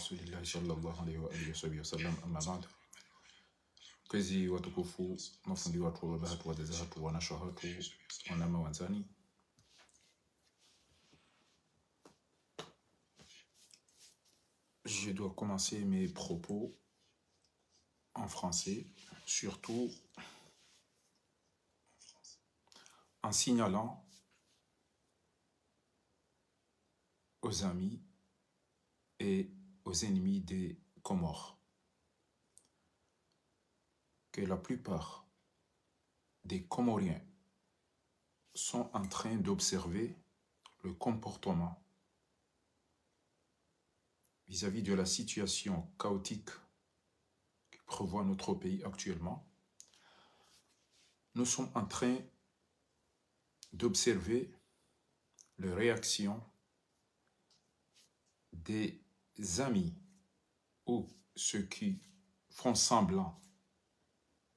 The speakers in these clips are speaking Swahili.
Rasulillahi sallallahu alaihi wa alihi wasallam, amma ba'd. Kwezi watukufu, mafundi watu wa bahatu wa dazahatu wa nashahatu wa nama wanzani. Je dois commencer mes propos en français, surtout en signalant aux amis et aux ennemis des Comores que la plupart des Comoriens sont en train d'observer le comportement vis-à-vis de la situation chaotique qui prévoit notre pays actuellement. Nous sommes en train d'observer les réactions des amis ou ceux qui font semblant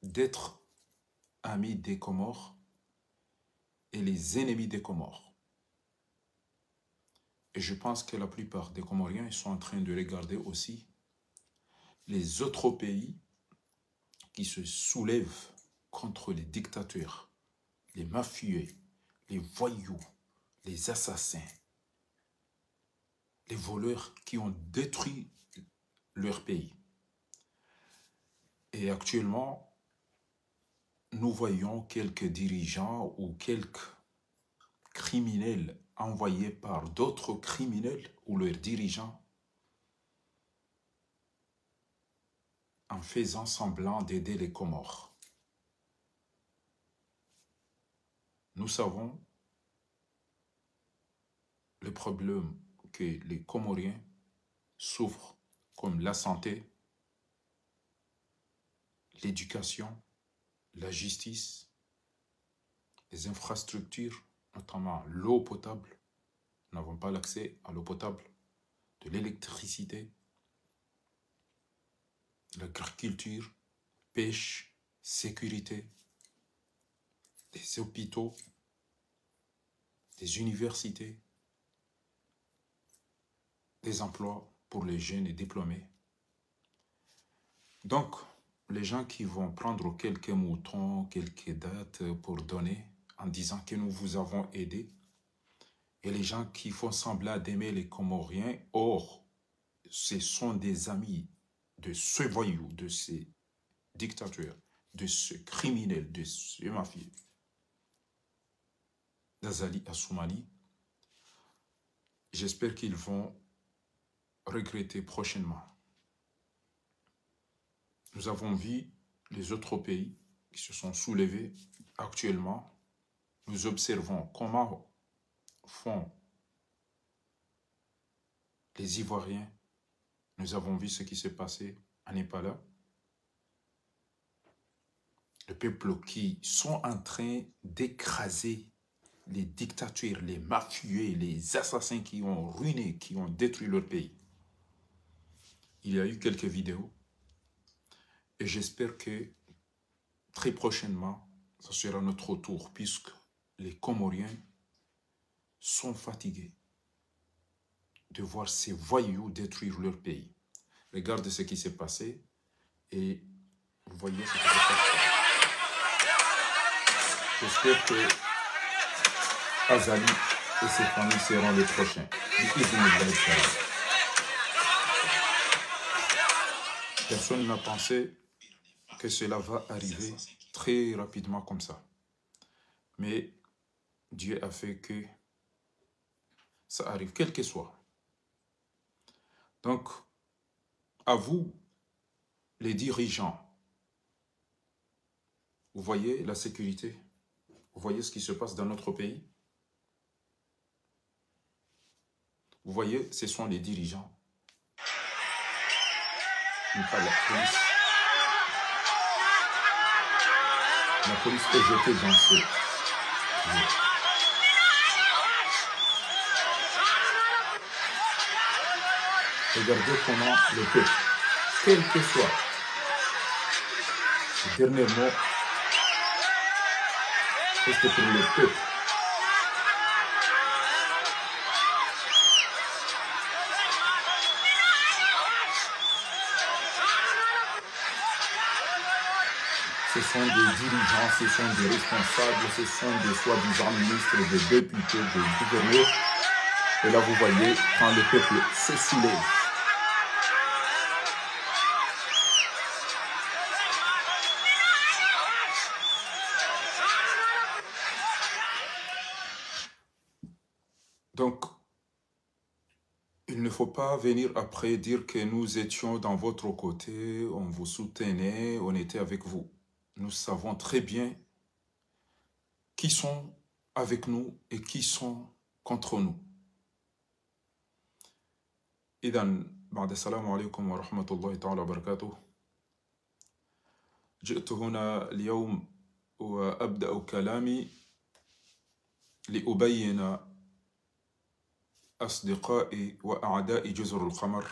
d'être amis des Comores et les ennemis des Comores. Et je pense que la plupart des Comoriens sont en train de regarder aussi les autres pays qui se soulèvent contre les dictateurs, les mafieux, les voyous, les assassins, les voleurs qui ont détruit leur pays. Et actuellement, nous voyons quelques dirigeants ou quelques criminels envoyés par d'autres criminels ou leurs dirigeants en faisant semblant d'aider les Comores. Nous savons le problème que les Comoriens souffrent, comme la santé, l'éducation, la justice, les infrastructures, notamment l'eau potable. Nous n'avons pas l'accès à l'eau potable, de l'électricité, l'agriculture, pêche, sécurité, des hôpitaux, des universités, des emplois pour les jeunes et diplômés. Donc, les gens qui vont prendre quelques moutons, quelques dates pour donner en disant que nous vous avons aidé, et les gens qui font semblant d'aimer les Comoriens, or, ce sont des amis de ce voyou, de ces dictateurs, de ce criminel, de ce mafieux, d'Azali Assoumani. J'espère qu'ils vont regretter prochainement. Nous avons vu les autres pays qui se sont soulevés actuellement. Nous observons comment font les Ivoiriens. Nous avons vu ce qui s'est passé en Népal. Le peuple qui sont en train d'écraser les dictatures, les mafieux, les assassins qui ont ruiné, qui ont détruit leur pays. Il y a eu quelques vidéos. Et j'espère que très prochainement, ce sera notre tour, puisque les Comoriens sont fatigués de voir ces voyous détruire leur pays. Regardez ce qui s'est passé et vous voyez ce qui s'est passé. J'espère que Azali et ses familles seront les prochains. Personne n'a pensé que cela va arriver très rapidement comme ça. Mais Dieu a fait que ça arrive, quel que soit. Donc, à vous, les dirigeants, vous voyez la sécurité, vous voyez ce qui se passe dans notre pays. Vous voyez, ce sont les dirigeants. Pas la police. La police est jetée dans ce... Regardez comment le peuple, quel que soit le dernier mot, est pour le peuple. Ce sont des dirigeants, ce sont des responsables, ce sont des soi-disant ministres, des députés, des gouverneurs. Et là, vous voyez, quand le peuple se soulève, donc, il ne faut pas venir après dire que nous étions dans votre côté, on vous soutenait, on était avec vous. Nous savons très bien qui sont avec nous et qui sont contre nous. إذن بعد السلام عليكم ورحمة الله تعالى وبركاته. جئت هنا اليوم وأبدأ كلامي لأبين أصدقائي وأعداء جزر القمر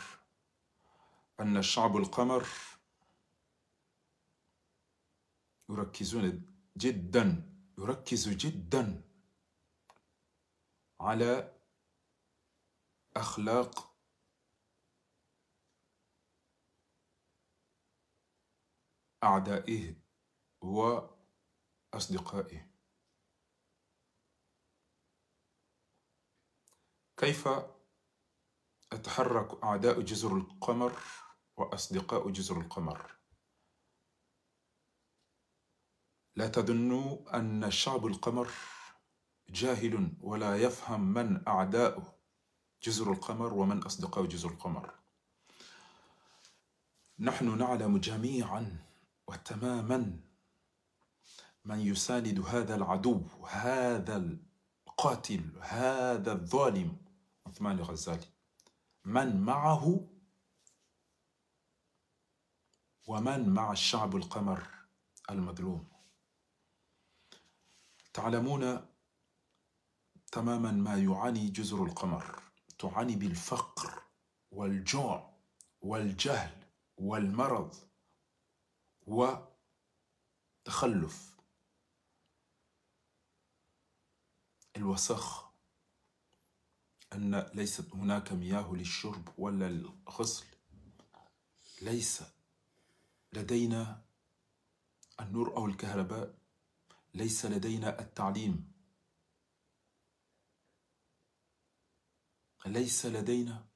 أن الشعب القمر يركز جدا على أخلاق أعدائه وأصدقائه. كيف أتحرك أعداء جزر القمر وأصدقاء جزر القمر؟ لا تظنوا أن شعب القمر جاهل ولا يفهم من أعداء جزر القمر ومن أصدقاء جزر القمر. نحن نعلم جميعا وتماما من يساند هذا العدو، هذا القاتل، هذا الظالم عثمان الغزالي، من معه ومن مع الشعب القمر المظلوم. تعلمون تماما ما يعاني جزر القمر، تعاني بالفقر والجوع والجهل والمرض وتخلف الوسخ، أن ليست هناك مياه للشرب ولا للغسل، ليس لدينا النور أو الكهرباء، ليس لدينا التعليم، ليس لدينا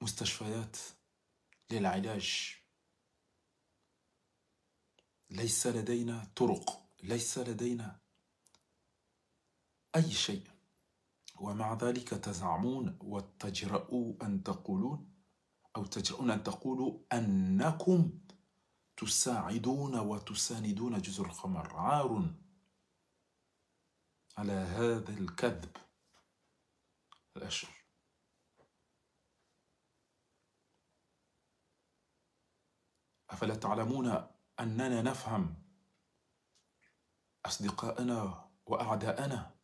مستشفيات للعلاج، ليس لدينا طرق، ليس لدينا أي شيء. ومع ذلك تزعمون وتجرؤون أن تقولوا أنكم تساعدون وتساندون جزر القمر. عار على هذا الكذب الأشر. أفلا تعلمون أننا نفهم أصدقاءنا وأعداءنا؟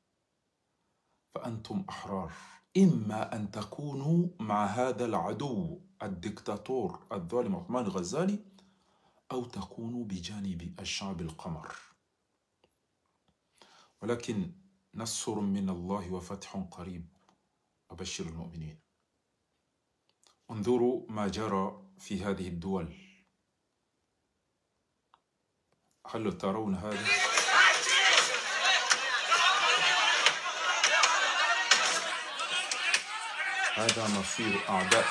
فأنتم أحرار، إما أن تكونوا مع هذا العدو الدكتاتور الظالم عثمان الغزالي، أو تكونوا بجانب الشعب القمر. ولكن نصر من الله وفتح قريب وبشر المؤمنين. انظروا ما جرى في هذه الدول. هل ترون هذا؟ هذا مصير أعداء.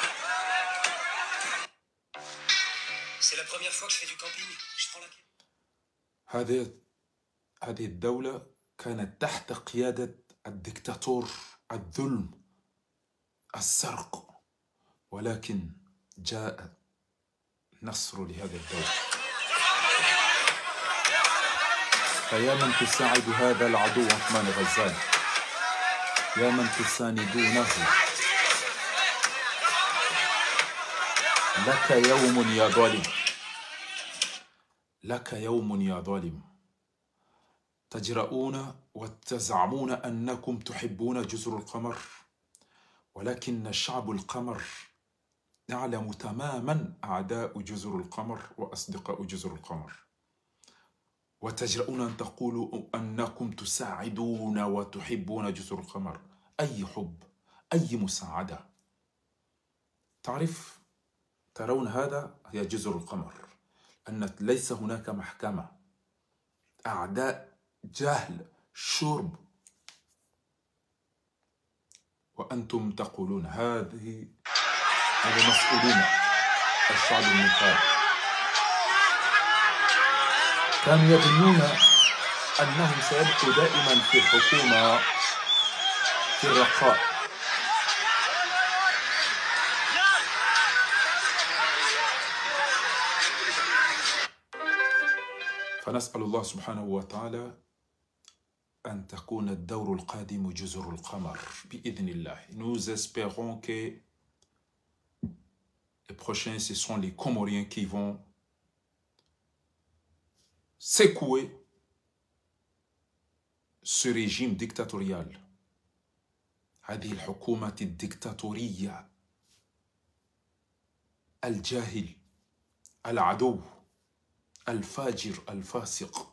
هذه الدولة كانت تحت قيادة الدكتاتور، الظلم، السرق، ولكن جاء نصر لهذه الدولة. فيا من تساعد هذا العدو عثمان الغزالي، يا من تساندونه، لك يوم يا ظالم، لك يوم يا ظالم. تجرؤون وتزعمون أنكم تحبون جزر القمر، ولكن الشعب القمر يعلم تماما أعداء جزر القمر وأصدقاء جزر القمر. وتجرؤون أن تقولوا أنكم تساعدون وتحبون جزر القمر. أي حب، أي مساعدة؟ تعرف ترون هذا هي جزر القمر، أن ليس هناك محكمة، أعداء، جهل، شرب، وأنتم تقولون هذا مسؤولون الشعب النيبالي. كانوا يظنون أنهم سيبقوا دائما في الحكومة في الرخاء. فنسأل الله سبحانه وتعالى أن تكون الدور القادم جزر القمر بإذن الله. Nous espérons que les prochains, ce sont les Comoriens qui vont secouer ce régime dictatorial. هذه الحكومة الدكتاتورية الجاهل العدو الفاجر الفاسق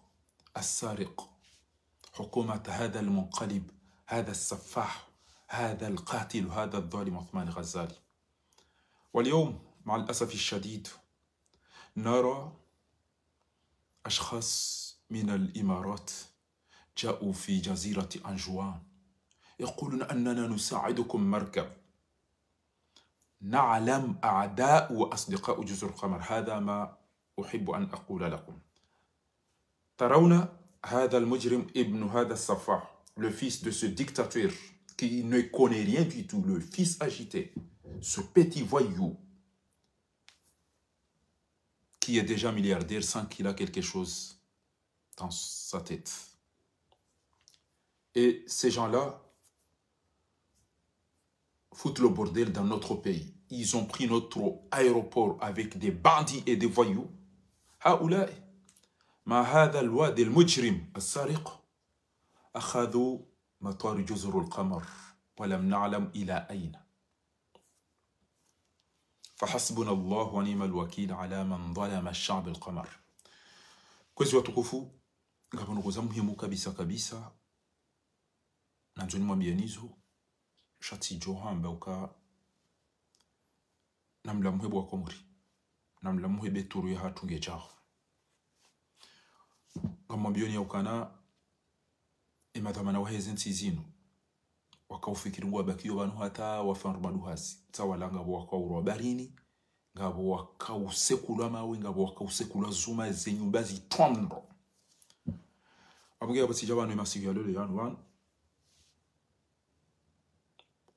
السارق، حكومة هذا المنقلب، هذا السفاح، هذا القاتل، هذا الظالم عثمان غزالي. واليوم مع الأسف الشديد نرى أشخاص من الإمارات جاءوا في جزيرة أنجوان يقولون أننا نساعدكم مركب. نعلم أعداء وأصدقاء جزر القمر، هذا ما أحب أن أقول لكم. ترون هذا المجرم ابن هذا السفاح، le fils de ce dictateur qui ne connaît rien du tout, le fils agité, ce petit voyou qui est déjà milliardaire sans qu'il a quelque chose dans sa tête. Et ces gens-là foutent le bordel dans notre pays. Ils ont pris notre aéroport avec des bandits et des voyous. هؤلاء مع هذا الواد المجرم السارق أخذوا مطار جزر القمر ولم نعلم إلى أين. فحسبنا الله ونعم الوكيل على من ظلم الشعب القمر. Kwezi watukufu, ngaponukuza muhimu kabisa kabisa na njoni mwambianizo shati johamba uka namla muhebu wa Komori, namla muhebe turu ya hatunge jaho ngamwambioni ya ukana imadhamana waheze nsizinu wakaufikiri ngwa bakiyo banu hata wafanru maduhasi tawalanga wakaurwa barini ngabo wakausekula mawe ngabo wakausekula zuma zenyumba zitwambo abunge basi jabanu masiku ya lole yanwan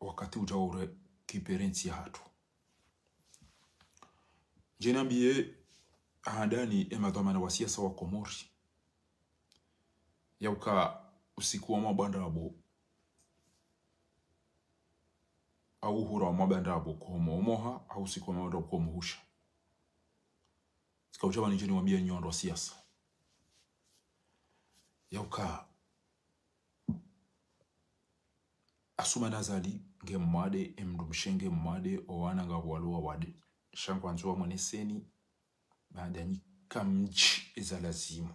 wakati ujaure kiperensi hatu jenambie ahandani imadhamana wa siasa wa Komori yauka usiku wa mabanda abo au hura wa mabanda abo komo omoha au usiku wa mabanda abo komo husha. Sika ujaba nijeni wambia nyondo wa siasa yauka asuma nazali nge mwade emdumshenge mwade owana nga waluwa wade shangwa nzuwa mweneseni baada nikamji ezalazimu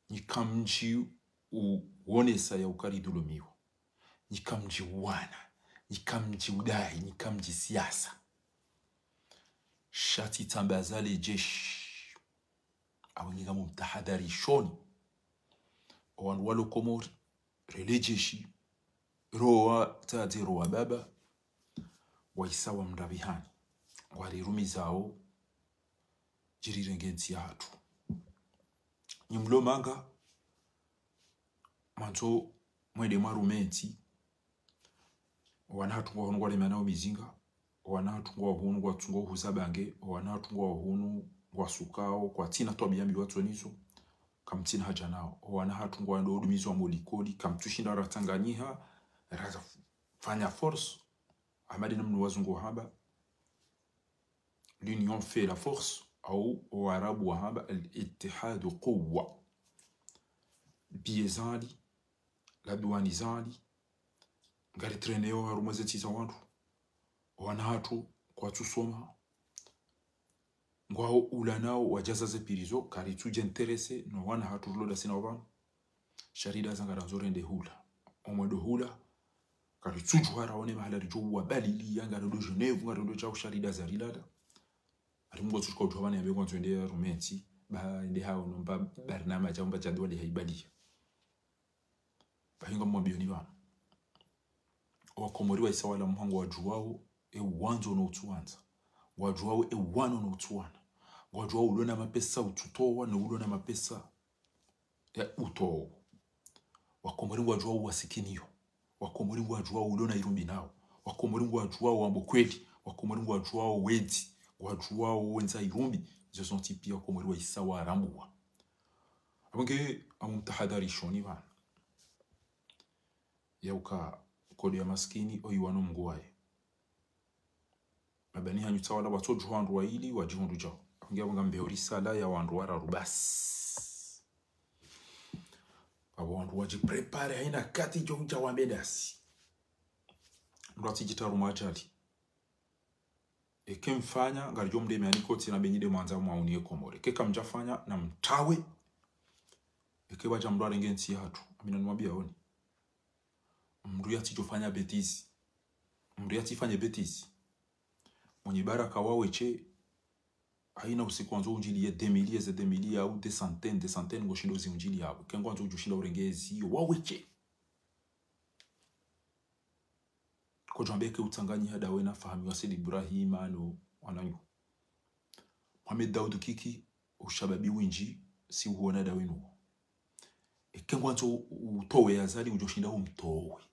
nikamji uonesa ya ukari dulumiwa nikamji wana nikamji udai nikamji siasa shati tambazale jeshi au nigamu mtahadari shoni owan walo Komori rele jeshi roa tati roa baba waisawa mdabihani walirumi zao jirirengensi ya hatu nyumlo manga manzo mwede marumenti wana hatu ngwa hunu wale manao mizinga wana hatu ngwa hunu ngwa tungo huzabange wana hatu ngwa hunu ngwa sukao kwa tina toa biyambi watu nizo kamtina haja nao wana hatu ngwa ndo udumizo wa molikoli kamtushinda ratanganyiha raza fanya force amadi namnu wazungu haba l'union fait la force au warabu wahaba al-ittihadu quwwa biyezali la duani zali ngari treneo harumazeti za wantu wana hatu kwa tusoma ngwao ulanao wajaza ze pirizo kari tuje interese no wana hatu loda sina wabanu sharida zangara zorende hula omwedo hula kari tuju hara one mahala rijo wa balili yanga do Genève ngaro do chao sharida za rilada mungu tushika utobani ya bego twende rumenti ba ndi hao nomba barnama cha mba jadwali haibali bahinga mwabioni ba wakomori wa isawala mhango wa juwao wanzo no tuanza wa juwao wano no tuana wa juwao ulona mapesa ututoa na ulona mapesa ya uto wakomori wa juwao wasikiniyo wakomori wa juwao ulona irumbi nao wakomori wa juwao ambo kweli wakomori wa juwao wedi wa juwao wenza irumbi je sont tipi wakomori wa isawa rambua abange amumtahadhari shoni bana yauka kodi ya maskini oyiwano mguwaye mabani hanyu tawala watoju wandu wa ili wajihundu jao abange abanga mbeori sala ya wandu wararu basi abo wandu waji prepare haina kati jonja wambedasi mrati jitaru majali ekemfanya ngarijo mdeme anikoti na benyide mwanza mwaunie komore keka mjafanya na mtawe ekewa jamdwa rengensi hatu amina nwambia honi mndu yati jofanya betizi mndu yati fanye betizi mwenye baraka waweche haina usiku wanzo unjili ya demili au de centaines ngoshindo zi unjili yabo kengo wanzo ujushinda urengezi waweche ko jambeke utanganyi hada we na fahamu wa Said Ibrahim ano wananyu Mohamed Daoud Kiki ushababi winji si uona da wenu kengo wanzo utowe azali ujoshinda umtowe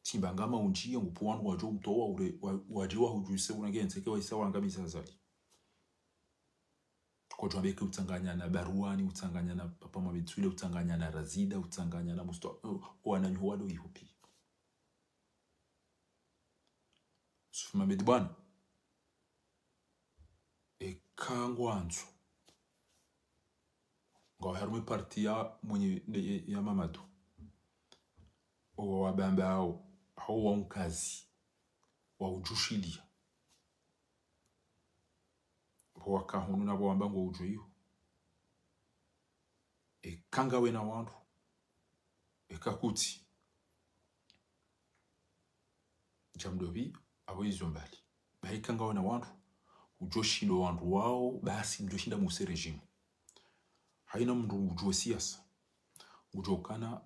timbangama unjia ngupuwanu wajo mtowa ure wajiwa hujuse unagenze kewa isawa ngamiza azali kwa jambeke utanganya na baruani utanganya na papa mabitule utanganya na razida utanganya na musto wananyu wado ihupi sufuma medibana kangwanzu ngawa harume parti ya mwenye ya Mamadu wa bamba hao wa unkazi wa ujushilia wa kahunu na wamba ngo ujuyo kanga we na wandu kakuti jamdobi abo izo mbali kanga we na wandu ujoshilo wandu wao basi mjoshinda muse regime haina mndu ujue siasa ujokana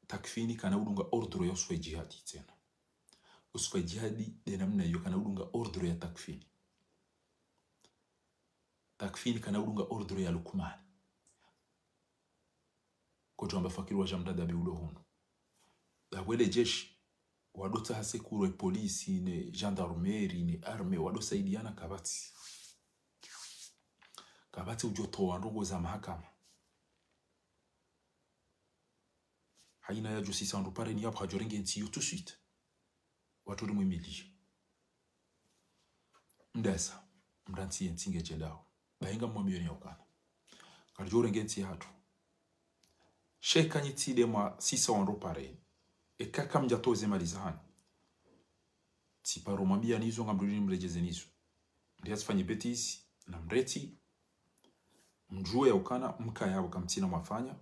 takfini kana udunga ordre ya uswe jihadi tena uswe jihadi de namna hiyo kana udunga ordre ya takfini kana udunga ordre ya lukumani ko jamba fakiru wa jamdada be ulohunu ya wele jeshi wadota hasekuru polisi ne gendarmerie ne arme wadosaidiana kabati ujotoa ndogo za mahakama haina ya justice andu pare ni hapo hajorenge nti yo tout de suite watu rimwe mili ndasa mdanti ntinge jendao bahinga mwambioni yaukana karjorenge nti hatu sheka nyitide mwa sisa wandu pare ekaka mjatoze malizahani tiparo mwambia nizo ngamrudi mrejeze nizo ndiye tufanye betisi na mreti mjue yaukana mka yabo kamtina mwafanya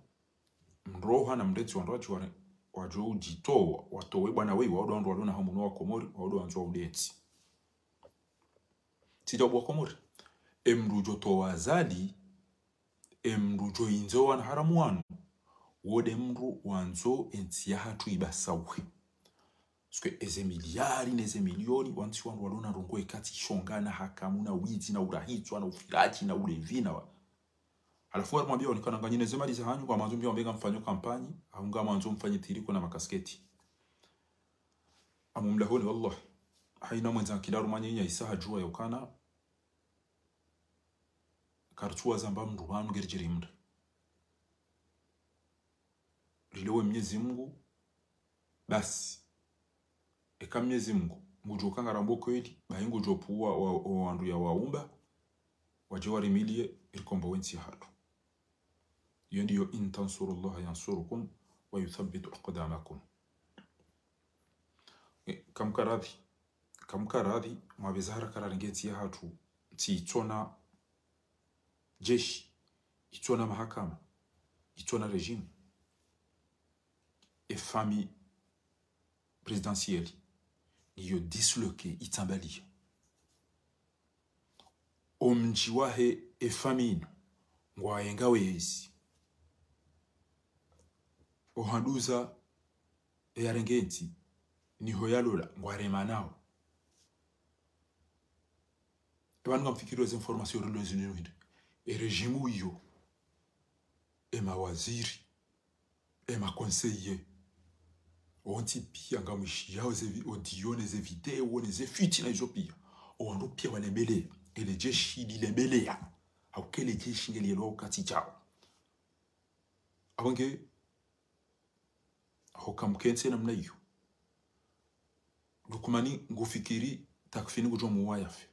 mroha na mreti wandoachi wajo ujitoa watowe bwana wewe wado wadona hamuno wa komori wado anzo udeti tijobo komori emrujo to wazali emrujo inzo wan haramu wanu wode mru wanzo entia hatu ibasawe sike eze milioni wanti wanu wadona rongo ekati shongana hakamuna wizi na urahitwa na ufiraji na ulevina alafu mwambia onikana nganyine zema liza hanyu kwa manzo mbia mbega mfanyo kampanyi aunga manzo mfanye tiriko na makasketi amumlahoni wallahi haina mwenza kidaru manya isa jua yokana kartua zamba mruhanu gerjirimda rilewe Mwenyezi Mungu basi eka Mwenyezi Mungu ngujo kangarambo kweli bahingo jopuwa wandu ya waumba wajewari milie ilikomba wensi hatu yendiyo in tansurullaha yansurukum wa yuthabbitu aqdamakum kamkaradhi mwabezahara kararengensi hatu itona jeshi itona mahakama itona regime et famille présidentielle niyo disloqué itambali omjiwahe efamino ngwayenga wezi ohanduza eyarengenti niho yalola ngwarema nao ebanu ngamfikiri weze information relozi nino regimu iyo mawaziri conseiller onti pia ngamishia audio neze video neze fiti na hizo pia oando pia walembele ele jeshi lilembelea au kele jeshi ngelielo kati chao abange hokamkense namna hiyo lukumani ngufikiri takfini kujo muwayafe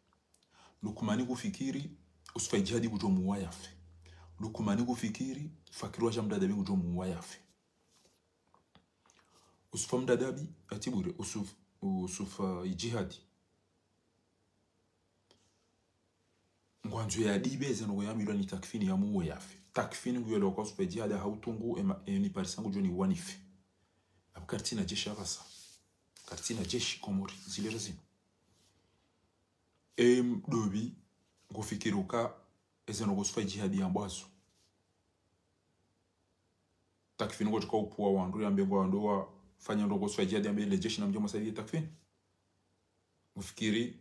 lukumani ngufikiri usfaijadi kujo muwayafe lukumani ngufikiri fakiru wa jamdadabi kujo muwayafe usufam dadabi atibure usufa jihadi ngwanzo ya dibeze no yamilwa ni takfini ya muwe yafe takfini nguyelo kwa usufa jihadi hautungu ni parisangu joni wanife abukartina jeshi abasa kartina jeshi komori zile razino dobi ngufikiruka ezeno usufa jihadi ya mbazo takfini kwa tuka upuwa wandu yambe wandu wa fanya ndo usufa jihadi yambe ile jeshi na mjoma saidi takfini ngufikiri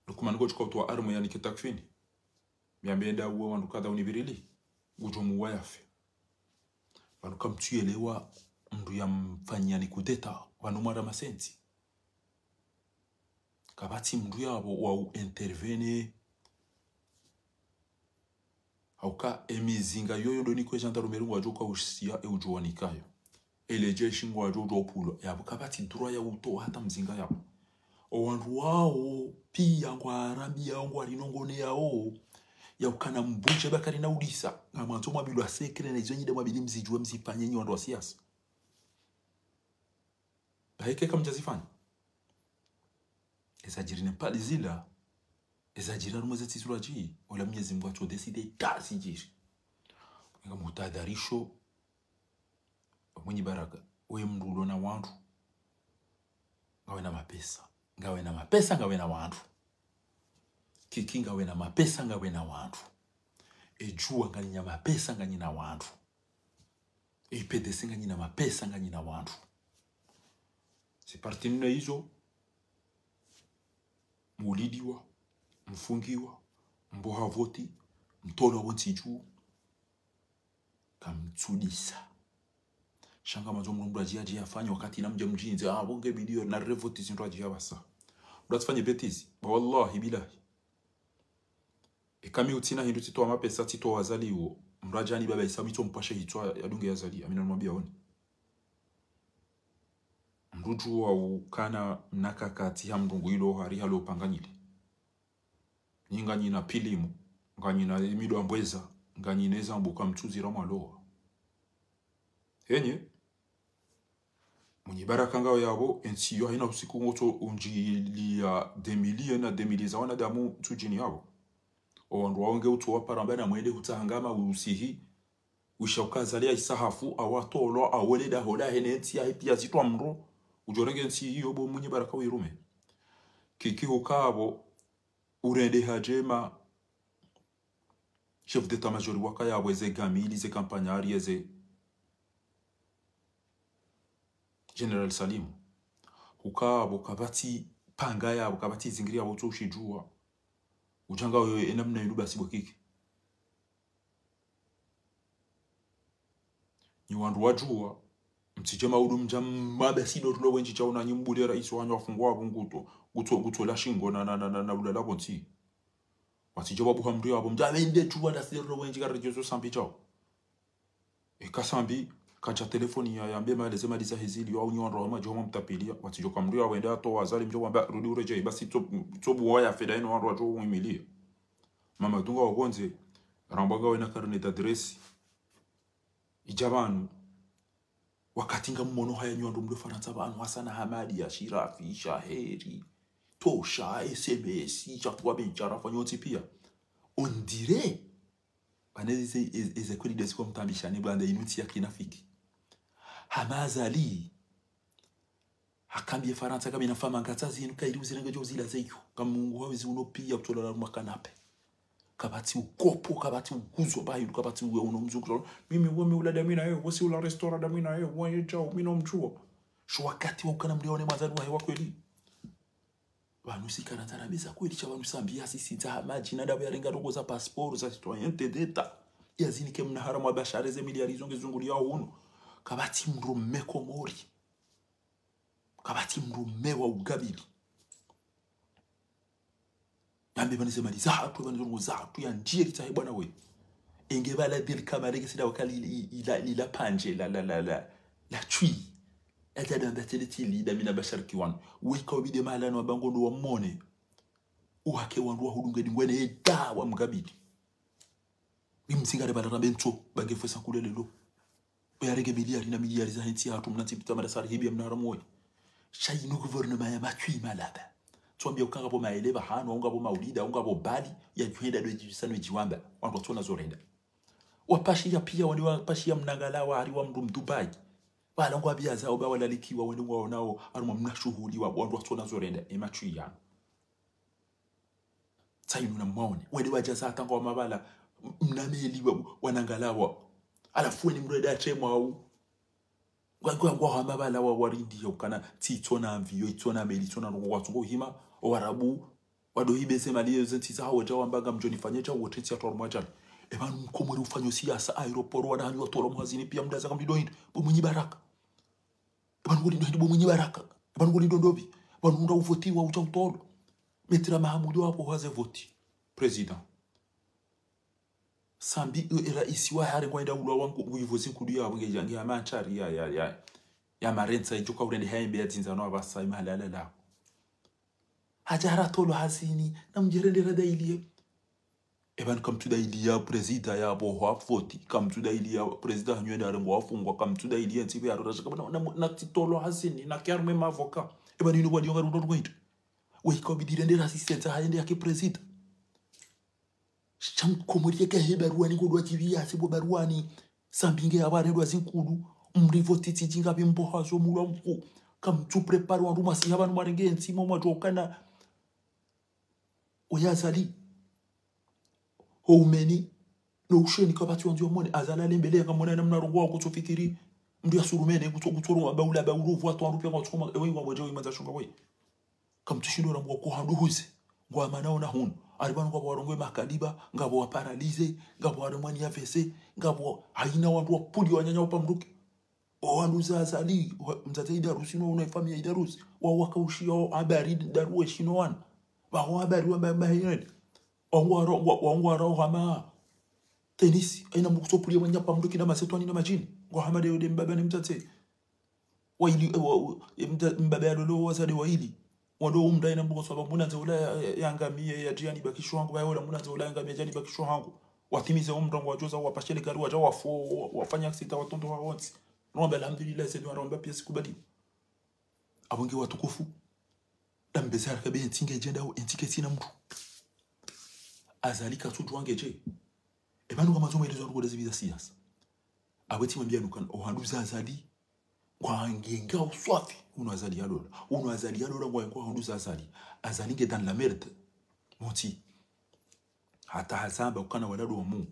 lukumani kwa tuka utuwa armu yani kitakfini yambe enda uwa wandu kada unibirili ujomu wayafe wanuka mtuelewa mdu ya mfanyani kudeta wanumara masenzi kabati mdu ya wa intervene hauka emizinga yoyo ndo niko janda romeru wajoka ushia ujuanikayo ele jeshi ngwajojo pulo yabo kabati dura ya uto hata mzinga yabo owandu wao pia ngwa arabia ngwa rinongone yao ya ukana mbunje bakari na ulisa ngamanzo mwabilu asekre na izonyide mwabili mzijua mzifanye nyi wandu wa siasa baheke kama mjazifanya ezajirine pali zila ezajira rumoze tisuraji wala mnyezi Mungu acho decide kasi jiri nga mutadarisho mwenye baraka we mrulo na wandu ngawe na mapesa ngawe na mapesa ngawe na wandu kiki ngawe na mapesa ngawe na wandu ejua nganya mapesa nganya na wandu ipedese nganya na mapesa nganya na wandu si parti nina hizo mulidiwa mfungiwa mboha voti mtola wonti juu kamtsudisa shanga mazomu mdu ajiaji afanya wakati na mja mjinzi bonge bidio na revoti zindu ajiya basa mdu atfanye betizi wallahi bilahi kami utina hindu titoa mapesa titoa wazali uo mrajani baba isa mito mpashe hitwa yadunge yazali amina mwabia honi mruju wa ukana mnaka kati ya mdungu ilo hari halo panganyili nyinga nyina pilimu nga nyina mido ambweza nga nyineza mbuka mchuzi ramaloa henye mwenye baraka ngao yabo ensiyo haina usiku ngoto unjilia demilie na demiliza wana damu tujini yabo owandu waonge utuwa paramba na mwende hutahangama usihi ushaukazalia isahafu awatolo aweleda hola heneti ya hipia zitwa mro ujorenge nsi hiyo bo mwenye baraka wirume kiki hukabo urende hajema chef d'état-major waka yabo ze gamili ze kampanyari ze General Salim hukabo kabati panga yabo kabati zingiri yabo tushijua ujanga yo enamna yuba sibokiki ni wandu wajua mtijema udu mjamba sido tulo wenji chauna nyimbule rais wanyu wafungwa bunguto guto la shingo na ulala bonti watijeba buhamri yabo mjabende tuwa da sido wenji ka rejoso sambi chao kasambi kacha telefoni ya yambe maleze maliza hizili au nyonro wa majoma mtapilia watijoka mri wa wenda to wazali mjo wamba rudi ureje basi to buwaya feda ino wandu wajo uimilia mama dunga wagonze rambaga wena karne d'adresse ijabanu wakatinga mmono haya nyondo mdo faransa banu hasana hamadi ya shirafi shaheri tosha sms chakwa benchara fanyoti pia on dirait baneze ezekoli desiko mtambishane banda inuti ya kinafiki hamazali akambie Faransa kama inafama ngatazi inu kairi uzirenga jo zila zeyo kama Mungu hawezi unopia kutola makanape kabati ukopo kabati ukuzo bayi kabati uwe unomzungu mimi wewe ulada mimi na wewe wasi ula restaurant mimi na wewe wewe chao mimi nomchua sho wakati wakana mlione mazadu wa kweli banu sikana tarabisa kweli cha banu sambia sisi za maji na dabu ya renga rogo za passport za citoyen d'etat yazini ke mnahara mwa bashare ze miliari zonge zunguli yao uno kabati mrume komori kabati mrume wa ugabili yambe bani sema za hatu bani zongo za hatu ya njiri tahe bwana we engebala bil kamarege sida wakali ila panje la chui atada mbatiliti lida mina bashar kiwan wika obide malano bango ndo wamone uhake wandu hudunga dingwene eda wa mgabili bimsinga de balana bento bangefe sankule lelo oyarege miliari na miliari za henti hatu mnati tutamara sari hibi mnara moyo shayi no gouvernement ya machui malaba tuambia ukanga po maeleba hano unga po maulida unga po bali ya juhenda do jisano jiwamba wandu tona zorenda wapashia pia wali wapashia mnangala wa ari wa mdu Dubai wala ngwa biaza oba wala likiwa wende ngwa nao aruma mnashuhudi wa wandu tona zorenda emachui ya tsayi na maone wende wajaza atanga mabala mnameli wanangalawa alafu ni mreda chemwa au ngwa hamabala wa warindi yokana titona mvio itona meli tona ngwatungo hima warabu wadohibe sema liyo zentisa hawo jawa mbaga mjoni fanyecha wote tia tormaja ebanu mkomori ufanyo siasa aeroport wana hanyo toro mwazini pia mdaza kamdidohindi bomunyi baraka ebanu ngoli ndohindi bomunyi baraka ebanu ngoli ndondobi banu nda uvotiwa ucha utolo metira Mahamudu hapo haze voti president sambi era isiwa hari ngwaenda ulwa wangu uyivozi kudu ya bunge jangi ya machari ya marenza ijuka urende haimbe ya tinza no abasa imalala la hajara tolo hazini na mjerendera dailiye eban kam tu dailiya president ya bo hafoti kam tu dailiya president nywenda rengo afungwa kam tu dailiya ntibe ya roja kabana na titolo hazini na kerme mavoka eban ino wadi yonga ndo ngwito we ko bidirendera assistant haende yake president cham komori ke hebaruani ngo dwachibia sibo baruani sambinge abare dwazinkulu mrivotiti jinga bimbo hazo mulomku kam tu prepare wandu masi abantu marenge nsimo mwatokana oyazali homeni no usheni kabati wandu yomone azala lembele ngamona namna rongwa kutofikiri ndu yasurumene kutoro baula bauluvu watu wandu pya ngotoma ewe ngwaje imanza shunga we kam tushindora mwa ko handuhuze ngwa manao na hunu aribanu kwa warongwe makaliba ngabo wa paralize ngabo wa remani ya vese ngabo haina wandu wa puli wanyanya wapa mduki wandu zazali mzate idarusi no unaifamia idarusi wawakaushia habari daruwe shino wana habari wa mahayani wangwaro hama tenisi aina mkusopulia wanya pa mduki na masetwani na majini ngwa hamade yode mbaba ni mzate waili mbaba ya lolo wazade waili wando umda ina mbugo sababu munaze ula yangamie ya jiani bakisho wangu bayola munaze ula yangamie jani bakisho wangu watimize umda wajoza wapashele garu waja wafanya sita watondo wa wonsi nomba alhamdulillah sedi waromba pia sikubali abonge watukufu dambezara kabe ntinge jenda o ntike sina mtu azalika tutu wangeje ebanu kama zoma ile zongo zibiza siasa abeti mwambia nukan o handuza azali kwa ngenga uswafi unazali alora ngwa handuza azalinge dans la merde moti hata hasamba ukana wadadu wa mu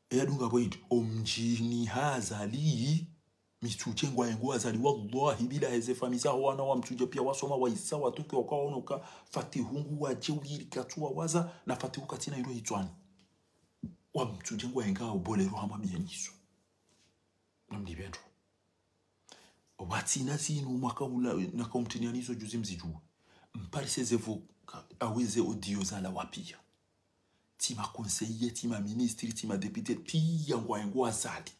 eyadunga point omjini hazali mituche ngwa azali wallahi bila heze famisa wana wa mtuje pia wasoma waisa watuke wakaonoka fatihungu wajewiri katwa waza na fatihu katina ilo hitwani wa mtuje ngwa obolero hama bieniso namdibendo watina zinu mwaka ula na komtinianizo juzi mzijua mpari sezevo aweze audio za la wapia tima conseiller tima ministre tima député pia ngwa azali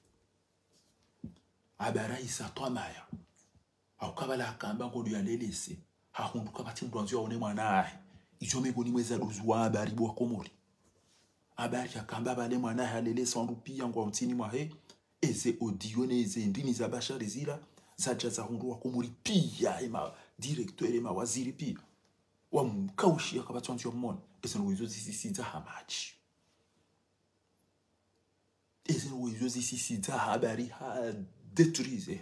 abara isa twamaya akabala akamba ngo yalelese hahunduka bati ndwanzo yaone mwanae ijome goni mweza duzwa abari bwa komori abari akamba bale mwanae alelese wandu pia ngwa mtini mwahe eze audio neze ndini za bashari zila zaja za hundu wa komori pia ema directeur ema waziri pia wa mkaushi akabati wanzo yomona eze nwezo zisisiza hamachi eze nwezo zisisiza habari ha détruise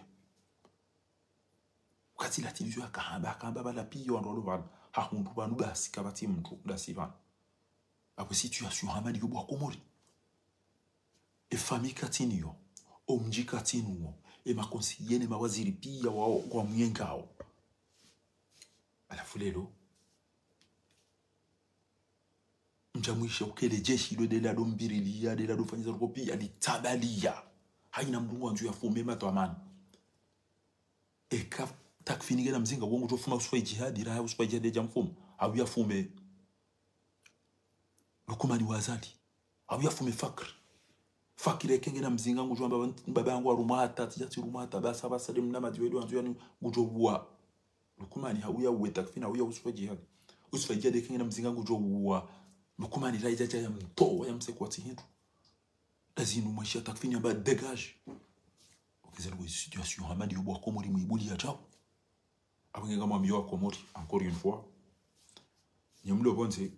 kabati la tilizo ya kahamba bala piyo wandu bana hahundu banu basi kabati mtu dasi bana apo situation hamadi yo bwa komori e famille katini yo omji katini wo e makonsiyene mawaziri pia wao kwa mwenkao alafu lelo mjamwisha ukele jeshi lo de la dombirilia de la dofanyiza kopi alitabalia haina mdungu anju ya fume mato amani eka takfinige na mzinga wongo tofuma uswa jihad ira uswa jihad ya mfumo au ya fume lukumani wazali au ya fume fakire kenge na mzinga ngujwa baba yangu arumata tijati rumata basa de mnama diwedo anju yani ngujwa lukumani hauya uwe takfina hauya uswa jihad kenge na mzinga ngujwa lukumani raiza ya mto ya msekwati hindu lazinu maisha takfini amba dégage okizalo ko situation hamadi ubwa komori muibuli ya chao abenge kama myo komori encore une fois nyamlo bonze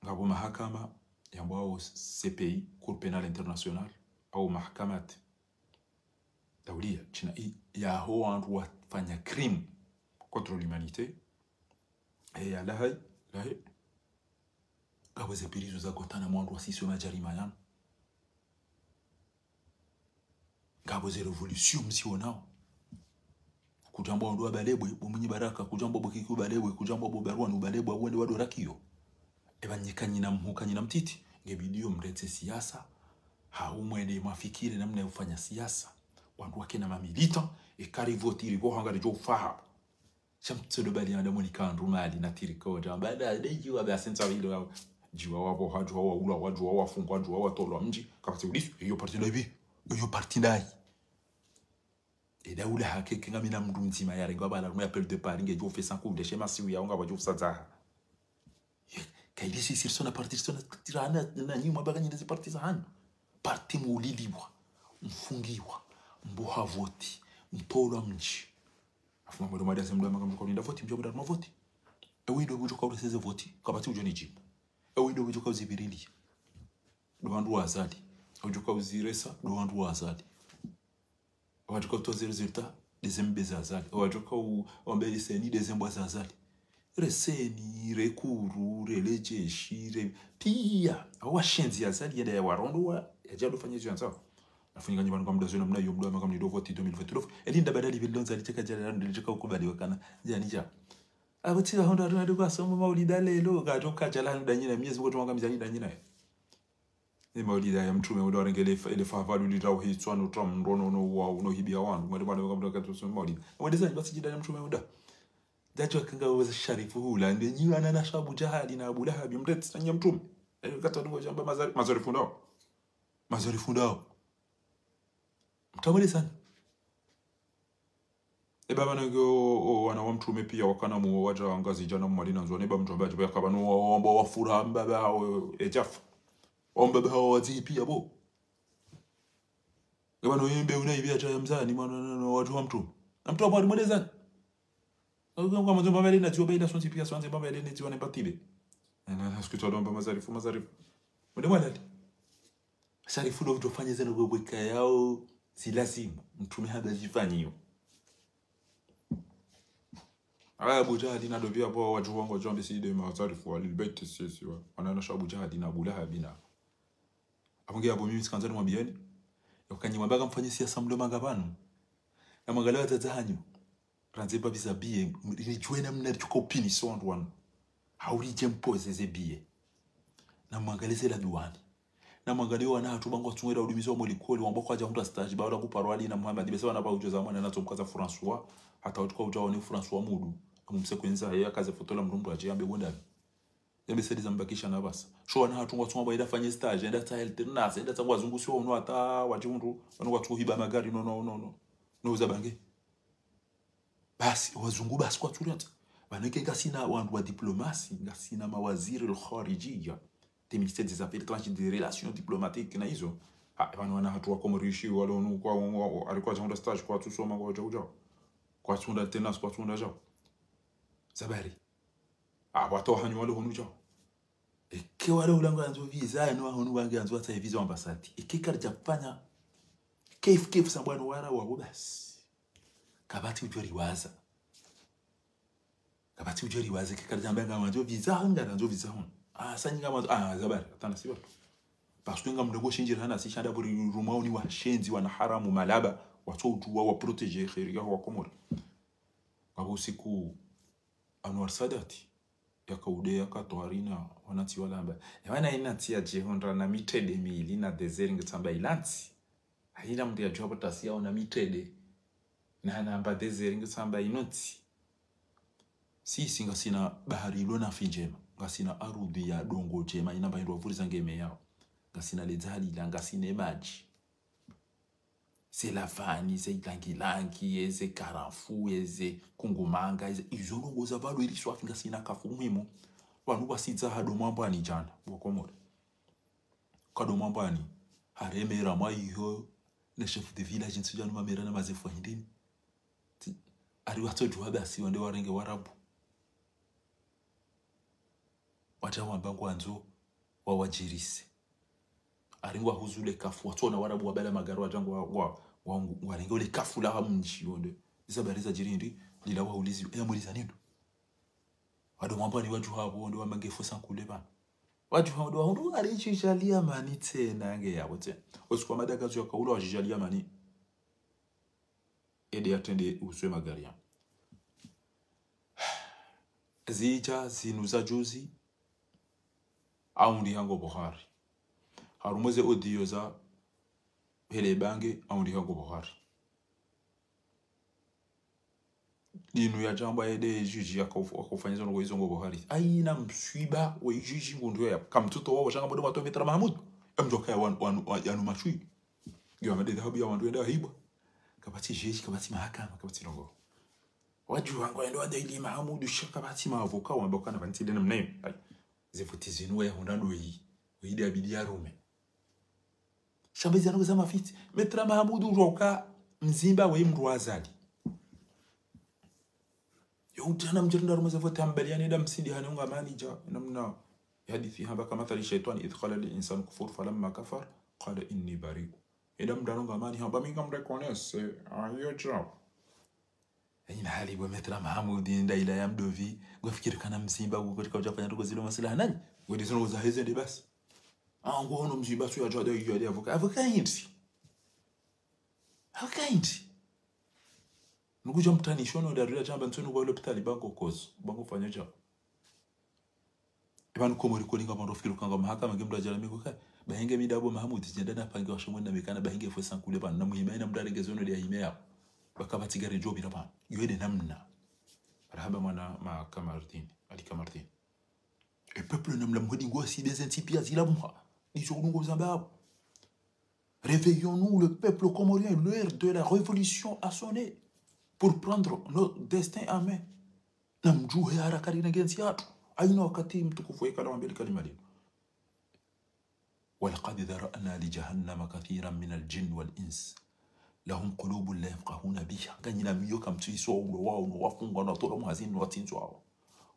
ngabo mahakama yambao CPI Cour pénale internationale au mahkamat dawliya china ya ho andu wafanya crime contre l'humanité et ya lahi ngabo zepirizo za kotana mwandu wasisi majarima yana ngabo ze revolution msionao kujambo ndo balebwe bumunyi baraka kujambo bokiku balebwe kujambo bobarwa no balebwe wende wado rakio ebanyikanye na mhukanye na mtiti ngebidio mrete siasa haumwende mafikiri namna ufanya siasa wandu wake na mamilita e kari votiri go hanga jo faha chamtso do bali anda monika ndumali na tiriko jamba da dejiwa ba senza wilo jiwa wabo hajwa wa ula wajwa wafungwa wajwa watolwa mji kapati ulisu iyo parti na ibi iyo parti ndai et da ula hake kinga mina mndu mzima yare ngaba la rumwe appel de Paris ngejo fait sans coup de schéma si uya nga wajwa sadza kaidi si sona parti sona tirana na nyuma baganye des partis han parti mulilibwa mfungiwa mbuha voti mpolwa mji afuma mwe mada semdo makam ko ninda voti mjobo da no voti e windo bujo ka useze voti kabati ujo ni jibu e windo bujo ka uzibirili do wandu wazali ujo ka uziresa do wandu wazali watu ka tozi resultat des mbeza azali watu ka ombeli seni des mbeza azali reseni rekuru relejeshi pia awashenzi azali yende ya warondo wa yajado fanyizo yansawa afunika nyibanu kwa mdazo na mna yo mdo makam ni do voti 2029 elinda badali bilonza liteka jara ndiliteka ukubali wakana jani ja abutira honda ndo kwa somo maulida lelo gajoka jala ndanyina miezi ngoto mwanga mizani ndanyina e maulida ya mtume ndo arengele ile favalu litawo hitswa no tram ndono no wa no hibia wandu mwade bado kwa mdo so maulida mwade basi jida ya mtume ndo dacho kanga waza sharifu hula ndenyiwa na shabu jahali na Abu Lahab mret tanya mtume kata ngo jamba mazari fundao mtamwele sana baba nango wana wa mtume pia wakana mu waja ngazi jana mu Madina nzo neba mtu ambaye akabano waomba wafura mbaba ejafu omba ba wazi pia bo baba yembe unaibia cha mzani mwana watu wa mtume na mtu abadi mwele sana kwa mwanzo baba na tio baida sonti pia sonze baba ile netiwa nepatibe na nasikutoa domba mazarifu mwele sarifu ndo tufanye zeno bweka yao si lazima mtume hada jifanyiyo Abu Jahal na dobia bo watu wangu jambe si de mazarifu walibait sisi wana Abu Jahal na Abu Lahab na aponge abo mimi sikanza mwambieni yakanyimwambaga mfanye siasa mdo magabano na magalawa tatanyo ranzeba bizabie lijwe na mna tuko pini so ndwan haulije mpoze zebie na mwangaleze la duani na mwangaleo wana hatu bango tungera udumizo molikoli wambo kwa jaunda stage baada kuparwali na Muhammad besa wana ba ujoza mwana nato mkaza François hata utuka ujaone François Mudu amumse kwenza yeye akaze fotola mrumbu aje ambe bonda yambe sedi zambakisha na basa sho wana hatu ngwa baida fanye stage enda ta alternance enda ta wazungusho uno hata wajundu wana watu hiba magari no uzabange basi wazungu basi kwa turata baneke ngasina wandu wa diplomasi ngasina mawaziri al-kharijiyya des ministères des affaires étrangères des relations diplomatiques na hizo wana hatu wa komorishi wala no kwa alikuwa jaunda stage kwa tusoma kwa jao kwa tunda tena kwa tunda jao sabari watu hanyu wale honu jao eke wale ulango anzo visa no honu wange anzo hata visa ambassade eke karja fanya kif sabwana wara wa basi kabati ujori waza Kabati ujeri waze kikali jamba nga manjo visa hanga nanzo visa hon. Sanyi nga manzo zabari atana siba. Parce que nga mdogo shinjira hana si shanda buri rumauni wa shenzi wana haramu malaba watu utuwa wa protéger khiriga wa komori. Kabo siku Anwar Sadati yakaude yakatwarina wanati walamba. Yawana inati ya jehondra na mitede mili na desert ngitsamba ilansi. Haina mtu ya jobo tasia ona mitede. Na namba desert ngitsamba inoti. Si ngasina bahari lona finjema. Ngasina arudhi ya dongo jema inamba ndo vuriza ngeme yao. Ngasina ledzali la ngasina maji. C'est la fani, c'est ilangilangi, c'est karafu, c'est kungumanga, izo longo za valo ili swafi ngasina kafumimo. Wanu wasitza hado mambani jana wakomore. Kado mambani haremera maiho le chef de village nsujanu mamera na mazefu hindini. Ari watoju basi wande warenge warabu. Wacha wambangu anzo wawajirise. Aringwa huzule kafu watona warabu wabela magaru wajangu waringa ule kafu la mji wonde isabariza jirindi lila waulizi muliza nini wado mambo ni waju habo wonde wamangefu sankule bana waju habo wonde arichijalia mani tena nge yabo tena osikwa madagazo ya kaula wajijalia mani ede atende uswe magaria zija zinuza juzi au ndi hango Buhari harumoze audio za hele bange au ndi hango Buhari dinu ya jamba ede juji ya kufanyeza ngo izo ngo Buhari aina mswiba we juji ngondo ya kamtoto wao shanga bodo mato Mitra Mahmud mjoka ya yanu machui yo amade dhahabu ya wandu enda hiba kabati jeshi kabati mahakama kabati longo waju wangu endo adaili Mahmud shakabati maavoka wamboka na bantide namna hiyo zifuti zinu ya hondando yi wide abidi ya Rome shambizi anago za mafiti Mitra Mahmud uroka mzimba we mruazali يوجنا مجرنا رمز فتهم بليان إذا مسيدي هنونغ مانجا نمنا يحدث هذا كمثل الشيطان إذ قال للإنسان كفور فلما كفر قال إني بريء إذا مدرونغ ماني هم بميكم ريكونيس your job أين حالي بمثل محمودين دا إلى يوم دوفي وفكر كان مسيبا وكرك وجافنا ركوزيلو مسلا هناني ودي سنو زهيزن دي بس أنغو مسيبا سوى جادا يجادي أفوكا هينسي Nukuja mtani shono darira jamba ntunu kwa lopitali bango kozo bango fanya jamba ibanu komori kolinga bando fikiru kanga mahakama ngemda jala miko kai bahenge midabo Mahmud jenda na pange washomwe na mekana bahenge fo sankule ban na muhima ina mdarenge zono ya himea bakabati gari jobi raba yuede namna rahaba mana ma Kamardin ali Kamardin e peuple namla mhodi ngosi des intipia zila mwa ni jogungo zamba réveillons-nous le peuple comorien l'heure de la révolution a sonné pour prendre notre destin en main. Namjuhe harakari na genzi yatu. Aina wakati mtukufu weka na mbele kalima lino. وَلَقَدْ ذَرَأْنَا لِجَهَنَّمَ كَثِيرًا مِنَ الْجِنِّ وَالْإِنسِ لَهُمْ قُلُوبٌ لَا يَفْقَهُونَ بِهَا غَنِّنا مِيوكا متسيسوا وَوَاو وَفُنغا نَطُرَ مهزين وَتِنزوا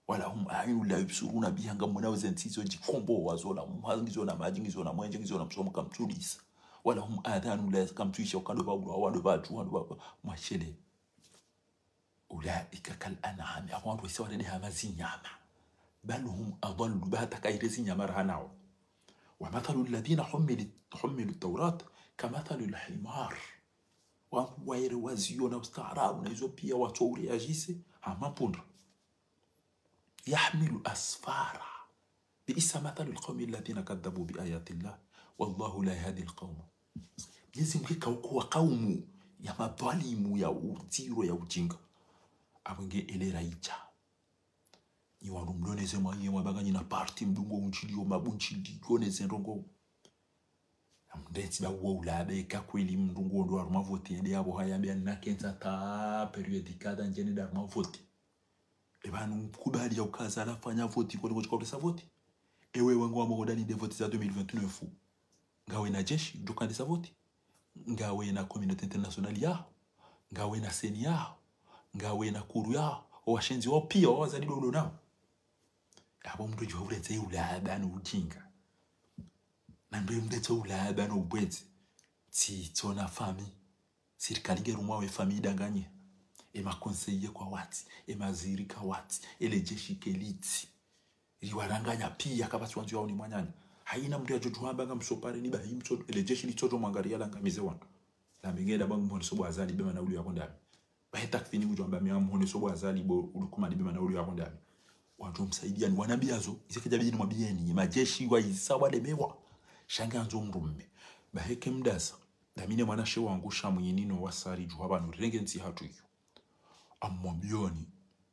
وَلَهُمْ أَعْيُنٌ لَا يُبْصِرُونَ بِهَا غَمُنَا وَزَنْتِزوا جِكُمبو وَزولا مهزingizona majingizona mwenjingizona msomuka mtulisa وَلَهُمْ آذَانٌ لَا يَسْمَعُونَ وَكَانُوا وَدُبَاجُوا مَشَلَ أولئك كالأنعام أقوال وسوى لها مزينياما بل هم أضل باتك أي رزينياما رهناو ومثل الذين حملوا التوراة كمثل الحمار وغير وزيون واستعراب نيزوبيا وتوري أجيسي عمان بندر يحمل أسفارا بئس مثل القوم الذين كذبوا بآيات الله والله لا يهدي القوم يزم هيك وقوم يا مظالم يا وتيرو يا وجينغ abenge elera icha ni warumlone zema yema bagani na party mdungo unchilio mabunchili kone zendongo amdeti ba woula be ka kweli mdungo ndo arma vote ende abo hayambia na kenza ta periodicada njene da arma vote e banu kubali ya ukaza la fanya vote kwa ngoja sa vote ewe wangu wa modani de vote za 2029 ngawe na jeshi dokande sa vote ngawe na communauté internationale ya ngawe na senia ngawe na kuru ya washenzi wao pia wazali dodo nao abo mtu jwa ulete ulaba no ujinga na mbe mlete ulaba no ubwezi ti tona fami serikali ngeru mwawe fami danganye makonseye kwa wati maziri kwa wati ele jeshi keliti liwaranganya pia kabasi wanzu yao ni mwanyanya haina mtu ya jotuhamba nga msopare ni bahi mtoto ele jeshi litoto mwangaria langa mize wandu la mingeda bangu mwone sobo azali bema na uli wakondami bahe takfini mjomba miya mwone sobo azali bo ulukuma ni bema na uli wakondami watu msaidia ni wanabiazo isikeja biji ni mwabieni majeshi wa isawa lemewa shanga anzo mrumme baheke mdasa damine mwana shewa angusha mwenyenino wasari juhaba nurenge nsi hatu yu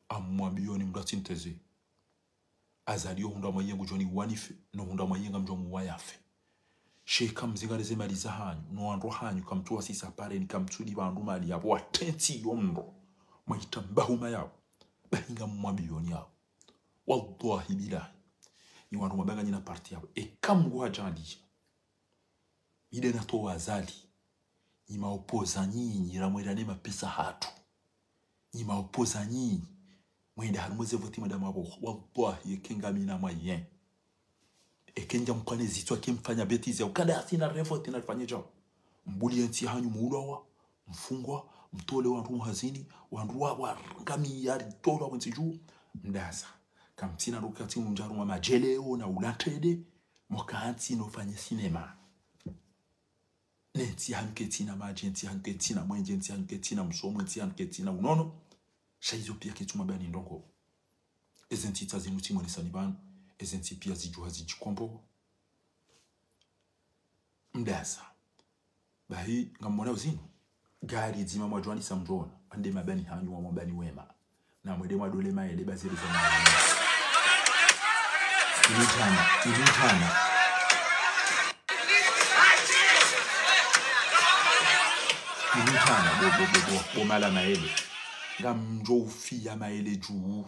amwambioni mdati nteze azaliyo hunda mwayengu joni wanife no hunda mwayenga mjomu wayafe sheka mzingareze maliza hanyu no wandu hanyu kamtuwa sisa pare ni kamtuli bandu mali yabo watenti yomro mwahita mbahuma yabo bahinga mwambioni yabo wallahi bilahi ni wandu mabanga nina parti yabo kamu wajandi ide na to wazali ni maopoza nyinyi ramwedane mapesa hatu ni maopoza nyinyi mwenda harumuze voti madama wabo wallahi kengamina mwayen kenja mkwane zitwa kemfanya betizi ukanda asina revote na fanya jao mbuli enti hanyu muulawa mfungwa mtole wandu hazini wandu wa ngami yari tola wenziju ndaza kamtina rukati mjaru wa majeleo na ulatede mokanti no fanya cinema nenti hanketina majenti hanketina mwenjenti hanketina msomo nti hanketina unono shaizo pia ketuma bani ndongo ezenti tazinuti mwenesani banu ezenti pia zijuha zijikombo mdasa bahi ngamona uzini gari zima mwajwani samjona ande mabani hanyu wa mabani wema na mwede mwadole maele baziri za mabani ilitana bo mala maele gamjo ufia maele juu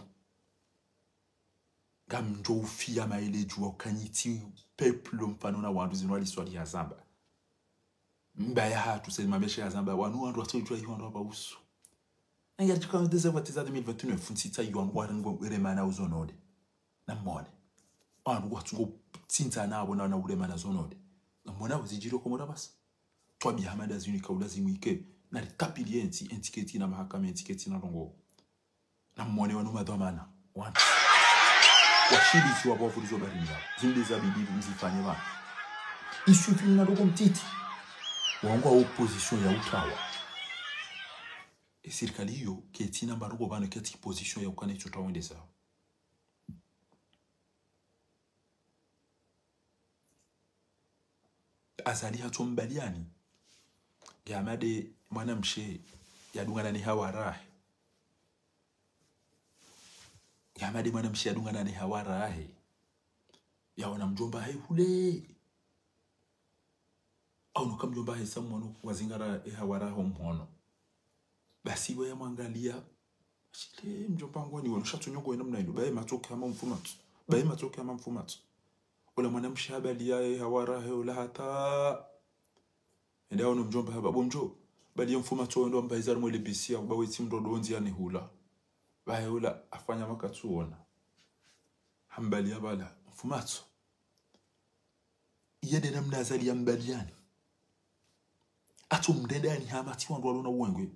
gamjo ufia maele juu wakanyiti peplo mfano na wandu zinwali swali ya zamba mbaya hatu se mabesha ya zamba wandu watujua hiyo wandu usu nga tukao desewatiza 2021 funsita yuangu warangu uremana uzonode na mwone wandu watungo tinta nabo na uremana zonode na mwona uzijiro komoda basi twabi hamada zinika ulazimike na tapilienti etiketi na mahakama etiketi na rongo na mwone wanu madhamana wantu washidi si wabafulizo barinda zimbiza bibi mzifanye ba isufi na rogo mtiti wangu wa opposition ya utawa serikali hiyo ketina barugo bana keti position ya ukane chotawa ndesa azali hatombaliani yamade mwana mshe yadungana ni hawarahe yamade mwana mshe yadungana ni hawarahe yaona mjomba hai hule au nuka mjomba hai samuano wazingara hawaraho mhono basi we mwangalia shile mjomba ngoni wonosha tunyongo ina mnaino bae matoke ama mfumatu ola mwana mshe habali ya hawarahe ola hata enda ono mjomba haba bomjo bali mfuma to ndo mbaiza mwele bisia bawe timdo donzi yani hula bae hula afanya makatuona hambali ya bala mfumato yede namna azali ya mbaliani atu mdedani hamati wandu walona uwengwe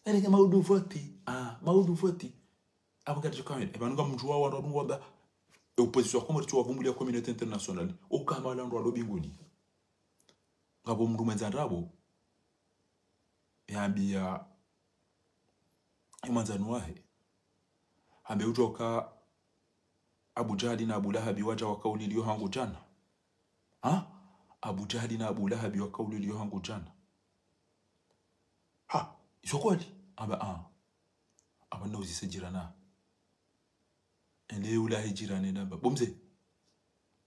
ene kama maudu voti abangati jokamene ebanuga mjua wandu wandu wanda opposition comme tu avumbulia communauté internationale okama landu walo binguni ngabo mndu mwenzandrabo yambia imanzanu wahe ambe utoka Abu Jahali na Abu Lahabi waja wakauli liyo hangu jana Abu Jahali na Abu Lahabi wakauli liyo hangu jana isokwali aba ndo uzise jirana ende ulahi jirane namba bomze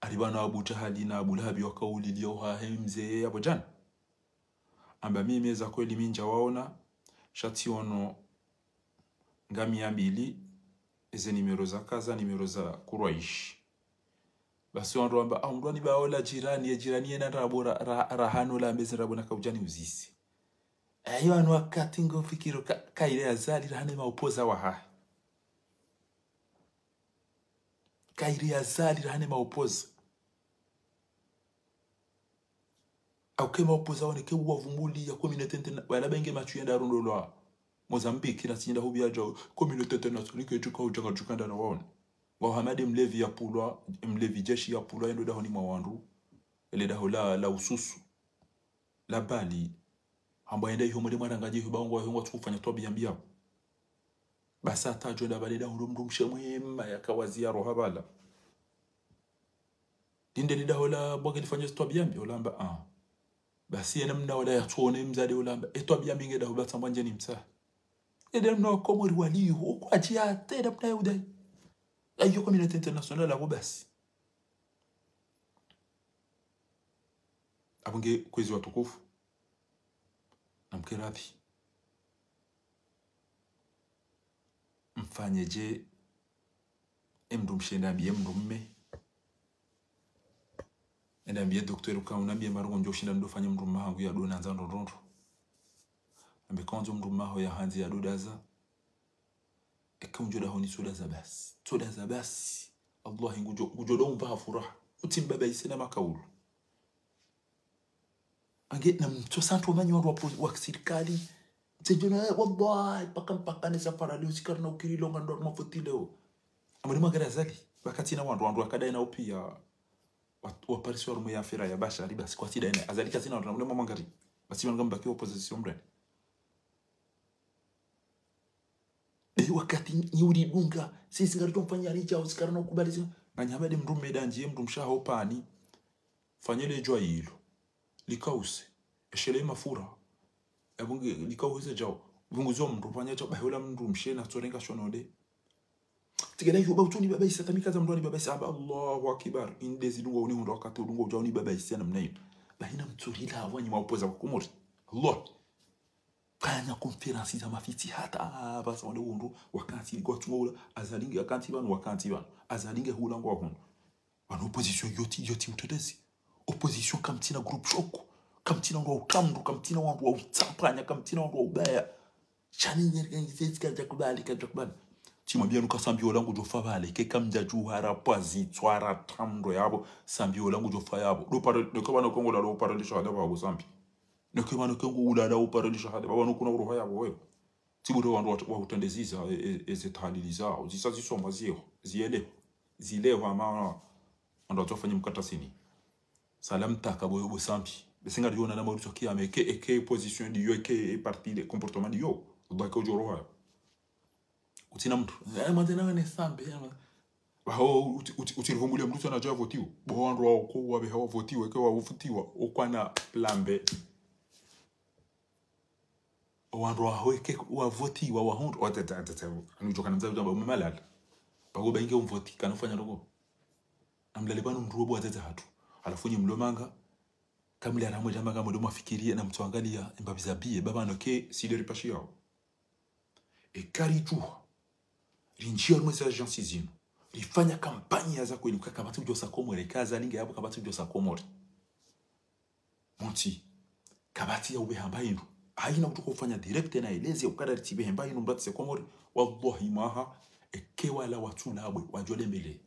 alibana Abu Jahali na Abu Lahabi wakauli liyo hahemze Abu jana amba mimi eza kweli minja waona shati ono ngami ya mbili eze nimero za kaza nimero za kurwaishi basi wandu amba ndwani baola jirani yena rabora rahano la mbeze rabona kaujani uzisi ayo anu wakati ngo fikiro kaire azali rahane maupoza waha kaire azali rahane maupoza au kema opoza wane ke wavumuli ya communauté internationale wala benge matuenda rondolwa Mozambique na tinda hubia jao communauté internationale ke tuka ujanga tukanda na waone wa hamade mlevi ya pulwa mlevi jeshi ya pulwa endo da honi mawandu ele da hola la ususu la bali hamba enda hiyo mwede mwana ngaji hiyo ngo hiyo tukufanya tobi yambia basa tajo da bali da ndo mshe mwema yakawazia roha bala dinde da hola bwa kilifanya tobi yambia olamba basi yana mna wala yatone mzade olamba tobi yambia ngeda hoba tambanje ni msa ede mna komori wali ho kwa jia teda mna yudai ayo communauté internationale abo basi abunge kwezi watukufu na mkerathi mfanyeje mndu mshenda biye mndu mme enda biye docteur ukauna biye marongo njo shinda ndo fanya mndu mahangu ya dona nzando ndondo ambe konzo mndu maho ya hanzi ya dodaza ekunjo da honi soda za basi Allah ngujo do mba furaha utimba baisena makaulu ange na mto santo manyo wa serikali tejona wallahi paka nesa paralio sikarna ukirilo ngando mafutile amani magara zali wakati na wandu akadai na upia waparisi wa rumu ya afira ya bashari basi kwa tida ina azalika sina wandu na mangari basi wanagamba kwa opposition mbre wakati nyuri dunga sisi ngari tumfanya richa usikarna ukubaliza nganyabade mndu medanji mndu mshaho pani fanyele jwa hilo likause eshele mafura abunge likause jao vunguzo mndu fanya cho bahola mndu mshena tsorenga shonode tigena yo ba utuni baba isa tamika za mndoni baba isa Allahu akbar indezi dungo uni ndo wakati dungo jao ni baba isa na mnayo bahina mtsurila awanyi maopoza kumuri Allah kanya conference za mafiti hata basa wale undu wakati kwa tumola azalinge akanti banu wakati banu azalinge hula ngo hono wana opposition yoti utedezi opposition kamtina group shock kamtina ngo utamdu kamtina wandu wa utapanya kamtina wandu wa ubaya chani nyerengezi kaja kubali timwambia nuka sambio langu jofa vale ke kamja juhara pazi twara tamdo yabo sambio langu jofa yabo do para de ko bana kongo la do para de shahada babo sambi ne ko bana kongo ula da para de shahada baba no kuna roho yabo wewe tibudo wandu wa utendeziza ezethaliliza uzisa zisoma zile ama ndo tofanya mkatasini salam takabo bo sambi besinga diona na maruto kiame ke position di yo ke parti de comportement di yo do ko joro utina mtu manzena ne sambe baho utirivumbulia mtu anajua votiwa bo wandu wao ko wabe hawa votiwa ke wavutiwa okwana plambe wandu wao ke wavotiwa wa hundu watata anujoka na mzazi baba malala bago bainge umvoti kanafanya rogo amlale banu mrubo watata hatu alafu nyi mlomanga kamle aramwe jamba kama ndo mafikiria na mtu angalia mbabiza bie baba noke sideri pashi yao ekaritu rinjia rumweza agency zino rifanya kampanya za kweli kakabati ujosa komore kaza linge yabo kabati ujosa komore monti kabati ya ubehamba yinu haina mtu kufanya direct na elezi ukada tibehamba yinu mbati se komore wallahi maha ekewa la watu labwe wajole mbele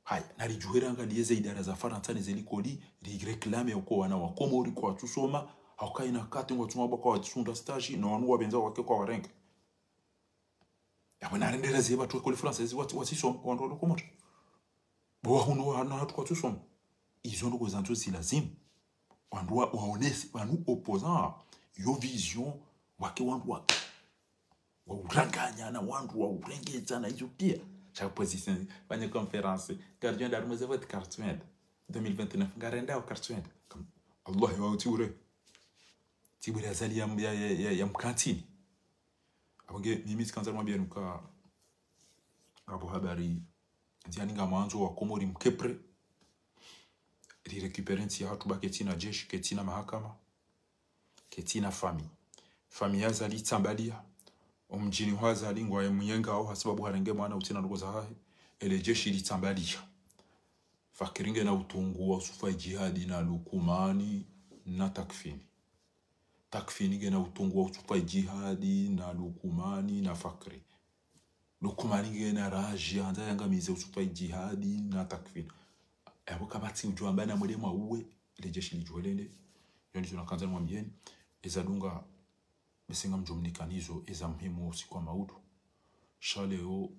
hai narijuhera ngalieze idara za farantani zelikoli rireclame uko wana wa komori kwa tusoma haukaina kati ngotuma bako wa tsunda stage na wanu wabenza wake kwa warenga ya wana rendera ziba tu ko française wati som wando ko moto bo hunu hana hatu kwa tusom izo ndo zanzo si lazim wando waonesi wanu opposant yo vision wake wandu wa uranganya na wandu wa urengeza na hizo pia chaque position banye conférence gardien d'armes de votre carton 2029 garenda au carton comme Allah wa tiure azali ya mkantini abonge mimi sikanza mwambia nuka abo habari ndianinga mwanzo wa komori mkepre ri récupérer hatu baketina jeshi ketina mahakama ketina famille azali tambalia omjini wazali ngwa munyenga au sababu harenge mwana utina ndugo za hahe ele jeshi litambalia fakiringe na utungu wa sufa jihadi na lukumani na takfini gena utungu wa sufa jihadi na lukumani na fakri lukumani gena raji anda yanga mize sufa jihadi na takfini abo kabati ujwamba na mwede mwa uwe ile jeshi lijuelele yoni tunakanza mwambieni ezadunga besenga mjumnikanizo eza muhimu usiku wa maudu shaleo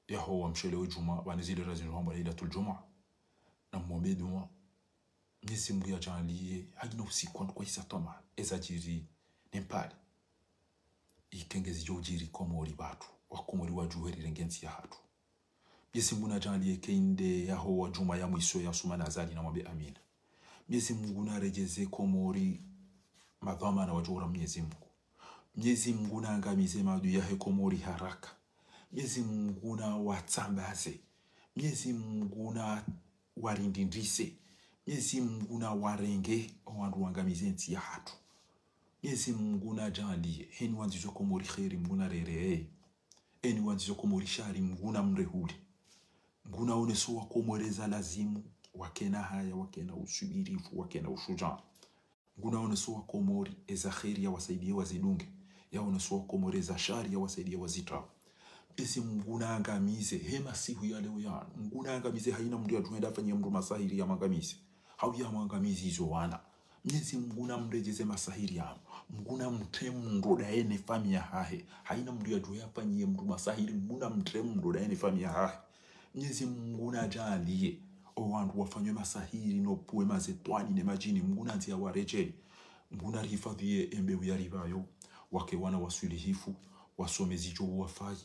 yaho wa msheleo juma banizile razinu hamba lailatul juma na mwombe dua Mwenyezi Mungu ajalie hagina usiku kwa isa toma ezajiri nempali ikengezi jojiri komori batu wakomori wajuheri rengensi ya hatu Mwenyezi Mungu ajalie keinde yaho wa juma ya mwiso ya sumana azali na mwombe amina Mwenyezi Mungu narejeze komori madhama na wajura Mwenyezi Mungu Mwenyezi Mungu naangamize maadui ya komori haraka Mwenyezi Mungu na watsambaze Mwenyezi Mungu na warindindise Mwenyezi Mungu na warenge wandu wangamize nti ya hatu Mwenyezi Mungu na jalie heni wanzizo komori khairi Mungu na rere heni wanzizo komori shari Mungu na mrehuli Mungu na oneso wa komoreza lazimu wakena haya wakena usubirifu wakena ushuja Mungu na oneso wa komori eza khairi ya wasaidie wazidunge ya oneso wa komori eza shari ya wasaidie wazitra Mwenyezi Mungu na angamize hema siku ya leo ya Mungu na angamize haina mndu ya tuenda afanye mndu masahiri ya mangamize hauya mangamizi hizo wana Mwenyezi Mungu na mrejeze masahiri ya Mungu na mtremu mndu daene famia hahe haina mndu ya tuenda afanye mndu masahiri Mungu na mtremu mndu daene famia hahe Mwenyezi Mungu na jalie wandu wafanywe masahiri no puwe mazetwani ne majini Mungu na ntia warejeli Mungu na rihifadhie embe ya ribayo wake wana wasulihifu wasomezi jo wafai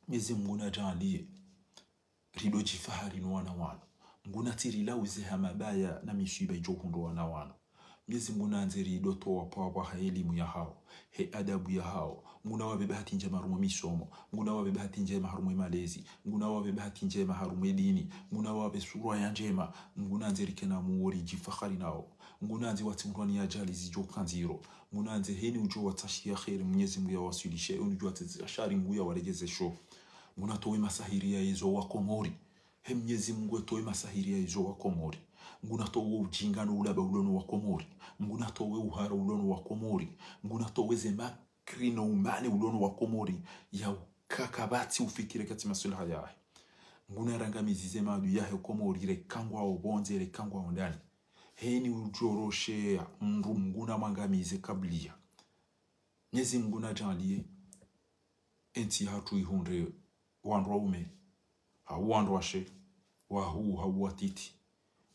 Mwenyezi Mungu na jalie rido jifahari no wana Mungu na tiri lauze hamabaya na mishiba ijokundo wana Mwenyezi Mungu na nzeri rido toa pawa elimu ya hao he adabu ya hao Mungu na wabe bahati njema harumu misomo Mungu na wabe bahati njema harumu malezi Mungu na wabe bahati njema harumu dini Mungu na wabe sura ya njema Mungu na nzeri kena muori jifahari nao Mungu na nzi watimrani ya jali zijokanziro Mungu na nzi heni ujo watashia khairi Mwenyezi Mungu ya wasilishe ujo watashari Mungu ya warejeze sho Mungu na towe masahiri ya izo wa komori he Mwenyezi Mungu towe masahiri ya izo wa komori Mungu na towe ujinga no ulaba ulono wa komori Mungu na towe uhara ulono wa komori Mungu na towe zema krino umane ulono wa komori ya kakabati ufikire kati masulaha yae Mungu na rangamizize maadu yahe komori rekangwa obonze rekangwa ondani heni ujoroshe mndu Mungu na mangamize kablia Mwenyezi Mungu na jalie enti hatu ihunre wandu waume wandu washe wahu hauwatiti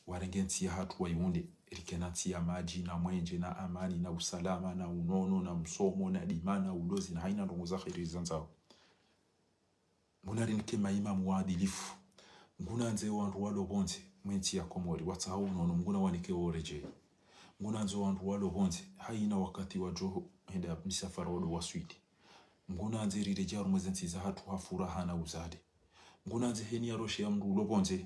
warengensi ya hatu waiunde rikenansi ya maji na mwenje na amani na usalama na unono na msomo na dimana ulozi na haina ndongo za khiri zanzao Muna rinke maima muadilifu Muna nze wandu walo bonze mwenti ya komori wataha unono muna wanike oreje Muna nze wandu walo bonze haina wakati wajoho henda misafara wado waswiti Muna nze rirejaru mwezensi za hatu hafuraha na uzade Muna nze heni ya roshe ya mru ulobonze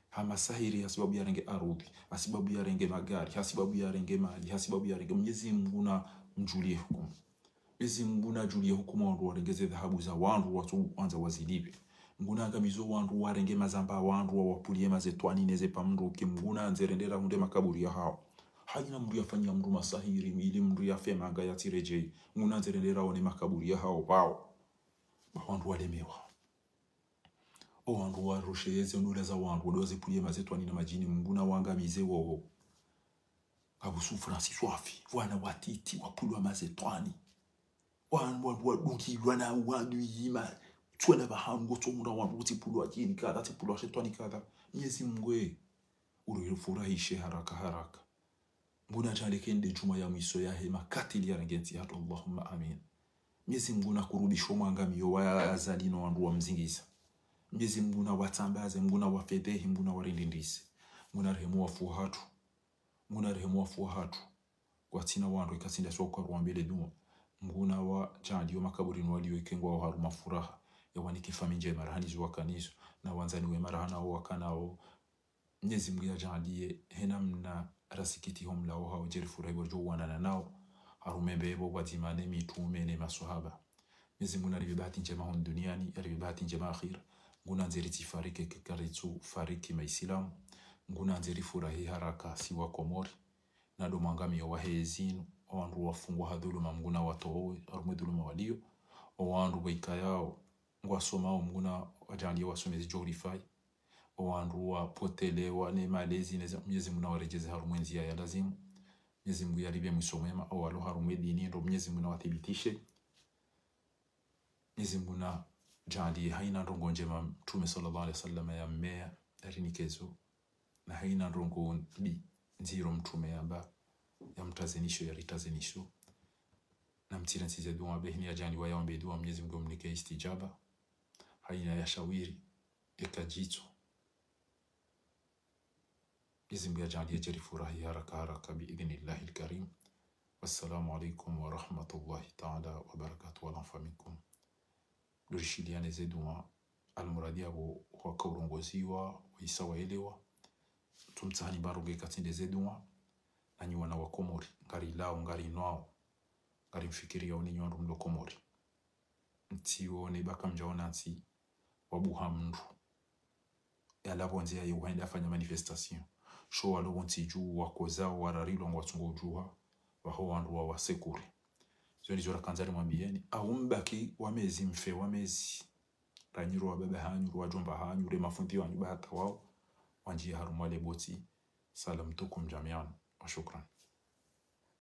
hamasahiri hasibabu ya renge arudhi hasibabu ya renge magari hasibabu ya renge mali hasibabu ya renge Mwenyezi Mungu na mjulie hukumu Mwenyezi Mungu na julie hukumu wandu warengeze dhahabu za wandu watu wanza wazilibe Mungu na angamizo wandu warenge mazamba wandu wapulie mazetwani neze pa mndu ki Mungu na nzerendera hunde makaburi ya hao haina mndu yafanya mndu masahiri ili mndu yafema anga ya tirejei Mungu na nzerendera one makaburi ya hao bao wandu walemewa wandu warosheze ndula za wandu wadoze pulie mazetwani na majini Mungu na wangamize wowo Abusu Francis wafi wana watiti wapulwa mazetwani wandu wadungilwa na wandu yima tuena bahango tomura wandu utipulwa jini kada tipulwa shetwani kada Mwenyezi Mungu urifurahishe haraka haraka Mungu na jale kende juma ya mwiso ya hema katili ya rengensi hatu Allahumma amin Mwenyezi Mungu na kurudisho mwangamio wa azalino wandu wa mzingiza Mwenyezi Mungu na watambaze Mungu na wafedehi Mungu na warindindise Mungu na rehemu wafuhatu Mungu na rehemu wafuhatu kwa tina wandu ikasinda soka ruambele duma Mungu na wa jandi wa makaburi nwaliyo ikengwa wa haruma furaha ya wanike faminje marahani zuwa kanizo na wanzani we marahana wa wakanao Mwenyezi Mungu ya jandi hena mna rasikiti homla wa hao jeri furahi wajo wanana nao harumebebo wadimane mitume ne masuhaba Mwenyezi Mungu na ribibati njema hon duniani ya ribibati njema akhira Mungu na nzeri tifarike kikaritu fariki maisilamu Mungu na nzeri furahi haraka siwa komori na do mangamio wa hezinu wandu wafungwa hadhuluma Mungu na watowe harume dhuluma walio wandu waika yao ngwasomao Mungu na wajalie wasomezi jorifai wandu wapotelewa ne malezi neza Mwenyezi Mungu awarejeze harumwenzi ya lazimu. Mwenyezi Mungu yalibye mwisomema au alo harume dini ndo Mwenyezi Mungu awathibitishe. Mwenyezi Mungu jali haina ndongo njema Mtume sallallahu alaihi wasallam ya mmea arinikezo na haina ndongo bi nziro Mtume amba ya mtazenisho ya ritazenisho na mtira nsize dua behni ya jani wayombe dua Mwenyezi Mungu mnike istijaba haina ya shawiri ekajito Mwenyezi Mungu ajali ajali furahi haraka biidhnillahi alkarim. Wassalamu alaikum wa rahmatullahi ta'ala wa barakatuh wa minkum. Durishiliane zeduma almuradia wa kaurongoziwa waisa waelewa tumtsani baruge katinde zeduma nanyi wana wa Komori ngari lao ngari nwao ngari mfikiria oni nyondo mlo Komori ntiwo ne baka mjaona nti wabuha mndu yalabo nzia yuhenda afanya manifestation show walo ntiju wakozao wararilo ngwatungo ujuha waho wandu wa wasekuri zyo ndizora kanzari mwambieni au mbaki wamezi mfe wamezi ranyiro wa baba hanyu wa jomba hanyu re mafundi wanyu bahata wao wanjia harumwale boti salam tukum jamian wa shukran.